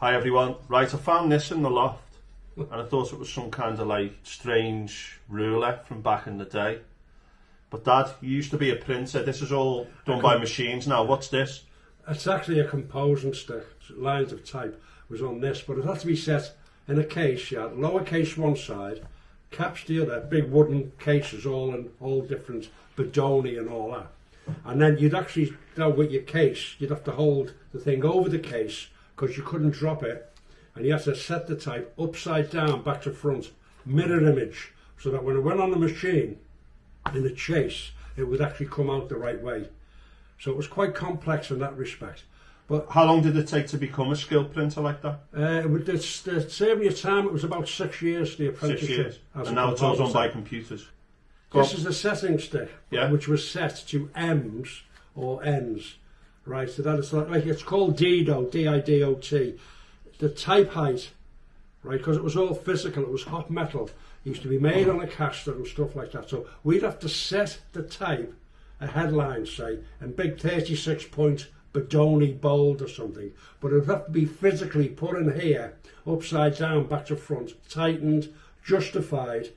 Hi everyone. Right, I found this in the loft and I thought it was some kind of like strange ruler from back in the day. But Dad, you used to be a printer. This is all done by machines now. What's this? It's actually a composing stick. Lines of type was on this, but it had to be set in a case. You had lower case one side, caps the other, big wooden cases all in all different Bodoni and all that. And then you'd actually, with your case, you'd have to hold the thing over the case because you couldn't drop it, and you had to set the type upside down back to front, mirror image, so that when it went on the machine in the chase it would actually come out the right way. So it was quite complex in that respect. But how long did it take to become a skilled printer like that? Saving your time, it was about 6 years, the apprenticeship. 6 years. And now it's all done by computers. This is the setting stick, which was set to M's or N's. Right, so that is like it's called DIDO, D-I-D-O-T. The type height, right, because it was all physical, it was hot metal. It used to be made on a caster and stuff like that. So we'd have to set the type, a headline, say, in big 36-point Bodoni bold or something. But it would have to be physically put in here, upside down, back to front, tightened, justified,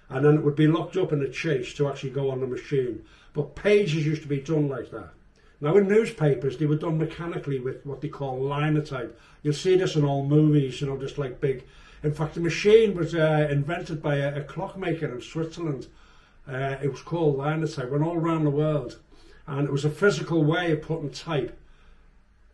and then it would be locked up in a chase to actually go on the machine. But pages used to be done like that. Now in newspapers they were done mechanically with what they call linotype. You'll see this in all movies, you know, just like big. In fact, the machine was invented by a clockmaker in Switzerland. It was called linotype, went all around the world, and it was a physical way of putting type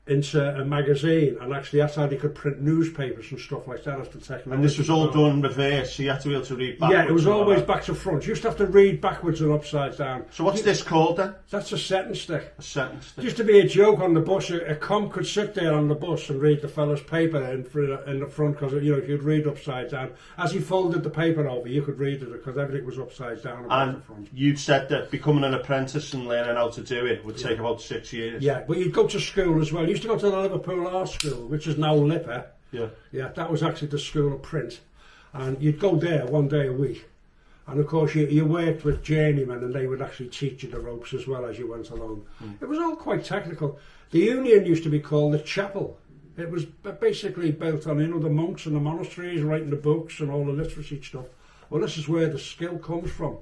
into a magazine, and actually that's how they could print newspapers and stuff like that as the technology. And this was all done reverse, so you had to be able to read backwards. Yeah, it was always back to front. You used to have to read backwards and upside down. So what's this called then? That's a setting stick. A setting stick. It used to be a joke on the bus. A comp could sit there on the bus and read the fellow's paper in the front, because, you know, if you'd read upside down, as he folded the paper over, you could read it because everything was upside down and back to front. You'd said that becoming an apprentice and learning how to do it would take about 6 years. Yeah, but you'd go to school as well. You used to go to the Liverpool Art School, which is now LIPA. Yeah, that was actually the school of print, and you'd go there one day a week, and of course you worked with journeymen, and they would actually teach you the ropes as well as you went along. It was all quite technical. The union used to be called the chapel. It was basically built on, you know, the monks and the monasteries writing the books and all the literacy stuff. Well, this is where the skill comes from.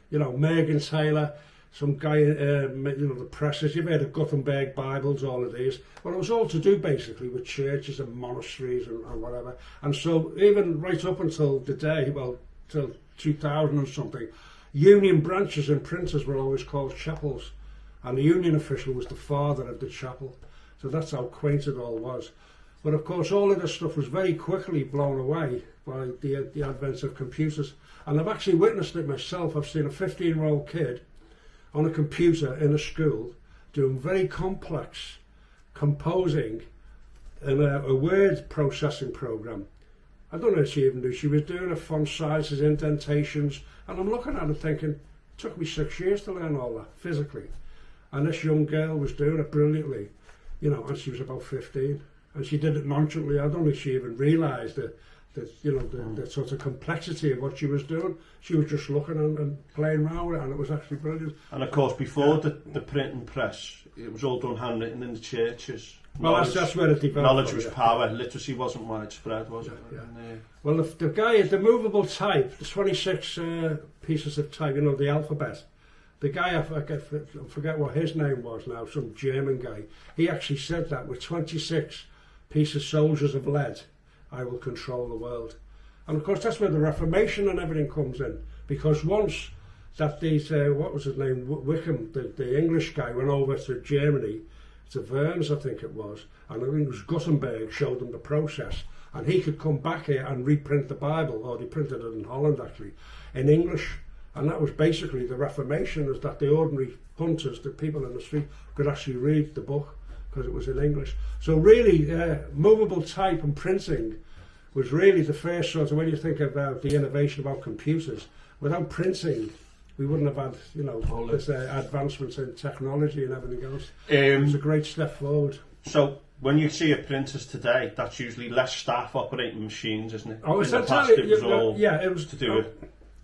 You know, Mergenthaler, some guy, you know, the presses. You've heard of Gutenberg Bibles, all of these. Well, it was all to do basically with churches and monasteries and whatever. And so even right up until the day, well, till 2000 and something, union branches and printers were always called chapels. And the union official was the father of the chapel. So that's how quaint it all was. But of course, all of this stuff was very quickly blown away by the advent of computers. And I've actually witnessed it myself. I've seen a 15-year-old kid on a computer in a school doing very complex composing in a word processing program. I don't know if she even knew. She was doing her font sizes, indentations, and I'm looking at it thinking, it took me 6 years to learn all that physically. And this young girl was doing it brilliantly, you know, and she was about 15, and she did it nonchalantly. I don't think she even realised that you know, the sort of complexity of what she was doing. She was just looking and playing around with it, and it was actually brilliant. And of course, before the printing press, it was all done handwritten in the churches. Well, that's where it developed. Knowledge was power. Literacy wasn't widespread, was it? Yeah. Well, the movable type, the 26 pieces of type, you know, the alphabet. The guy, I forget what his name was now, some German guy. He actually said that with 26 pieces soldiers of lead, I will control the world. And of course that's where the Reformation and everything comes in, because once that these, what was his name, Wickham, the English guy, went over to Germany, to Worms I think it was, and I think it was Gutenberg showed them the process, and he could come back here and reprint the Bible, or they printed it in Holland actually, in English. And that was basically the Reformation, is that the ordinary hunters, the people in the street, could actually read the book because it was in English. So really, movable type and printing was really the first sort of, when you think about the innovation about computers, without printing, we wouldn't have had, you know, all this advancements in technology and everything else. It was a great step forward. So when you see printers today, that's usually less staff operating machines, isn't it? Oh, in the past, it was all to do with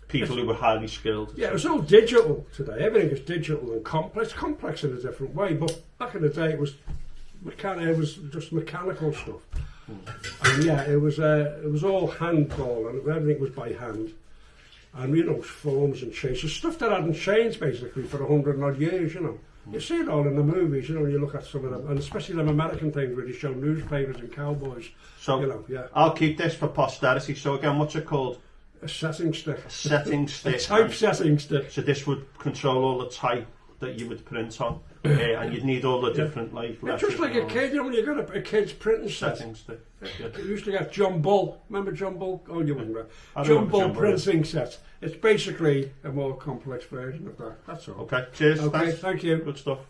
people who were highly skilled. Yeah, it was all digital today. Everything is digital and complex in a different way. But back in the day, it was just mechanical stuff. And yeah, it was all handball, and everything was by hand. And you know, forms and chases, stuff that hadn't changed basically for 100 and odd years, you know. You see it all in the movies, you know, when you look at some of them, and especially them American things where they show newspapers and cowboys. So, you know, yeah. I'll keep this for posterity. So again, what's it called? A setting stick. A setting stick. A typesetting stick. So this would control all the type that you would print on, and you'd need all the different like. It's just like a kid, you know, when you got a kid's printing set. Setting stick. Yeah. You used to get John Bull. Remember John Bull? Oh, you wouldn't know. I John remember Bull John Bull, printing set. It's basically a more complex version of that. That's all. Okay. Cheers. Okay. Thanks. Thank you. Good stuff.